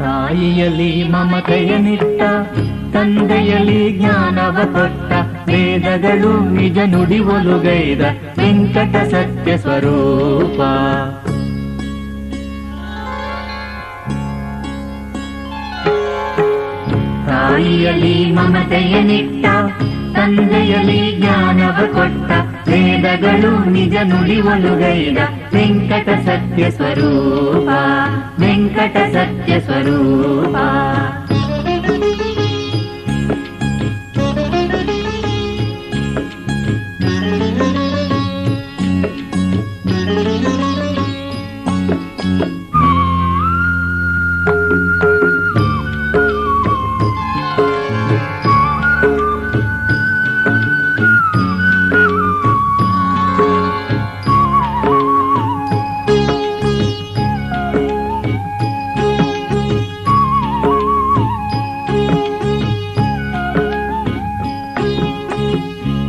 ತಾಯಿಯಲ್ಲಿ ಮಮತೆಯನಿಟ್ಟ, ತಂದೆಯಲ್ಲಿ ಜ್ಞಾನವ ಕೊಟ್ಟ, ವೇದಗಳು ನಿಜ ನುಡಿ ಒಲುಗೈದ ವೆಂಕಟ ಸತ್ಯ ಸ್ವರೂಪ. ತಾಯಿಯಲ್ಲಿ ಮಮತೆಯನಿಟ್ಟ, ತಂದೆಯಲ್ಲಿ ಜ್ಞಾನವ ಕೊಟ್ಟ, ವೇದಗಳು ನಿಜ ನುಡಿ ಒಲುಗೈದ ವೆಂಕಟ ಸತ್ಯ ಸ್ವರೂಪ, ವೆಂಕಟ ಸತ್ಯ ಸ್ವರೂಪ.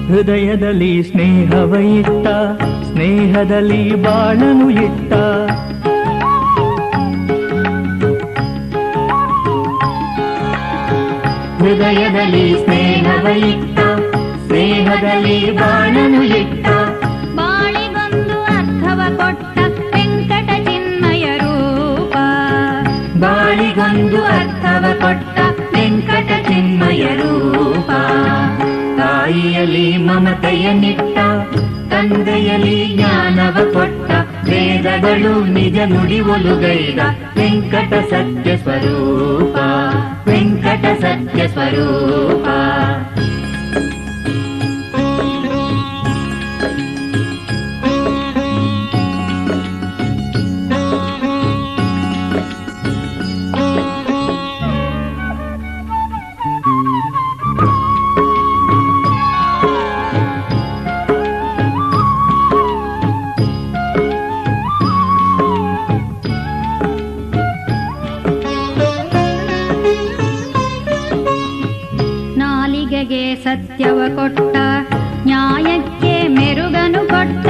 ಹೃದಯದಲ್ಲಿ ಸ್ನೇಹವ ಇಟ್ಟ, ಸ್ನೇಹದಲ್ಲಿ ಬಾಳನು ಇಟ್ಟ, ಹೃದಯದಲ್ಲಿ ಸ್ನೇಹವ ಇಟ್ಟ, ಸ್ನೇಹದಲ್ಲಿ ಬಾಳನು ಇಟ್ಟ, ಬಾಳಿಗೊಂದು ಅರ್ಥವ ಕೊಟ್ಟ ವೆಂಕಟ ಚಿನ್ಮಯ ರೂಪ, ಬಾಳಿಗೊಂದು ಅರ್ಥವ ಕೊಟ್ಟ ವೆಂಕಟ ಚಿನ್ಮಯ ರೂಪ. ತಾಯಿಯಲ್ಲಿ ಮಮತೆಯನಿಟ್ಟ, ತಂದೆಯಲ್ಲಿ ಜ್ಞಾನವ ಕೊಟ್ಟ, ವೇದಗಳು ನಿಜ ನುಡಿ ಒಲುಗೈದ ವೆಂಕಟ ಸತ್ಯ ಸ್ವರೂಪ, ವೆಂಕಟ ಸತ್ಯ ಸ್ವರೂಪ. ನಾಲಿಗೆಗೆ ಸತ್ಯವ ಕೊಟ್ಟ, ನ್ಯಾಯಕ್ಕೆ ಮೆರುಗನು ಕೊಟ್ಟ,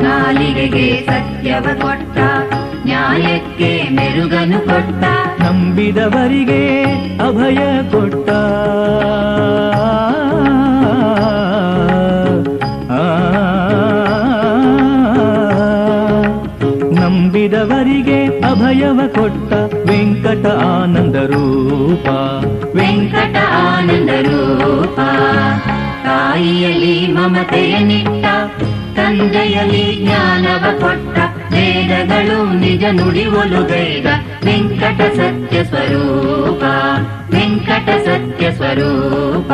ನಾಲಿಗೆಗೆ ಸತ್ಯವ ಕೊಟ್ಟ, ನ್ಯಾಯಕ್ಕೆ ಮೆರುಗನು ಕೊಟ್ಟ, ನಂಬಿದವರಿಗೆ ಅಭಯ ಕೊಟ್ಟ, ನಂಬಿದವರಿಗೆ ಅಭಯವ ಕೊಟ್ಟ ವೆಂಕಟ ಆನಂದ ರೂಪ, ವೆಂಕಟ ಆನಂದ ರೂಪ. ತಾಯಿಯಲ್ಲಿ ಮಮತೆಯನಿಟ್ಟ, ತಂದೆಯಲ್ಲಿ ಜ್ಞಾನವ ಕೊಟ್ಟ, ವೇದಗಳು ನಿಜ ನುಡಿ ಒಲುಗೈದ ವೆಂಕಟ ಸತ್ಯ ಸ್ವರೂಪ, ವೆಂಕಟ ಸತ್ಯ ಸ್ವರೂಪ.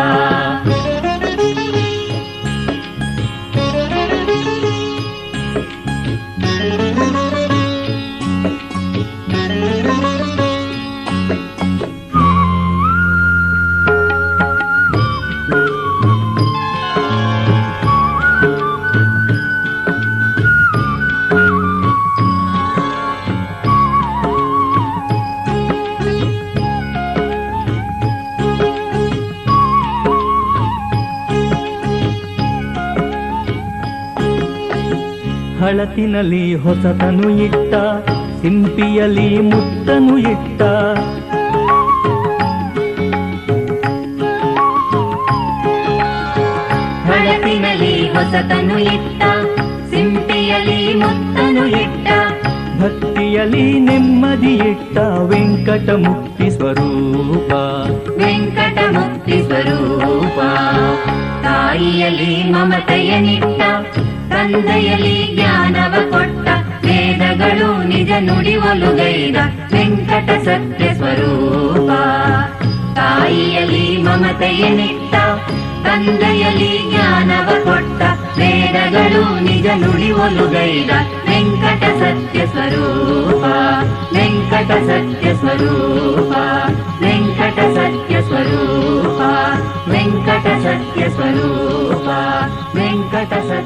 ಹಳತಿನಲ್ಲಿ ಹೊಸತನು ಇಟ್ಟ, ಸಿಂಪಿಯಲ್ಲಿ ಮುತ್ತನು ಇಟ್ಟ, ಹಳತಿನಲ್ಲಿ ಹೊಸತನು ಇಟ್ಟ, ಸಿಂಪಿಯಲ್ಲಿ ಮುತ್ತನು ಇಟ್ಟ, ಭಕ್ತಿಯಲ್ಲಿ ನೆಮ್ಮದಿ ಇಟ್ಟ ವೆಂಕಟ ಮುಕ್ತಿ ಸ್ವರೂಪ, ವೆಂಕಟ ಮುಕ್ತಿ ಸ್ವರೂಪ. ತಾಯಿಯಲ್ಲಿ ಮಮತೆಯನಿಟ್ಟ, ತಂದೆಯಲ್ಲಿ ಜ್ಞಾನವ ಕೊಟ್ಟ, ವೇದಗಳು ನಿಜ ನುಡಿ ಒಲುಗೈದ ವೆಂಕಟ ಸತ್ಯ ಸ್ವರೂಪ. ತಾಯಿಯಲ್ಲಿ ಮಮತೆಯನಿಟ್ಟ, ತಂದೆಯಲ್ಲಿ ಜ್ಞಾನವ ಕೊಟ್ಟ, ವೇದಗಳು ನಿಜ ನುಡಿ ಒಲುಗೈದ ವೆಂಕಟ ಸತ್ಯ ಸ್ವರೂಪ, ವೆಂಕಟ ಸತ್ಯ ಸ್ವರೂಪ, ವೆಂಕಟ ಸತ್ಯ ಸ್ವರೂಪ, ವೆಂಕಟ ಸತ್ಯ ಸ್ವರೂಪ, ವೆಂಕಟ ಸತ್ಯ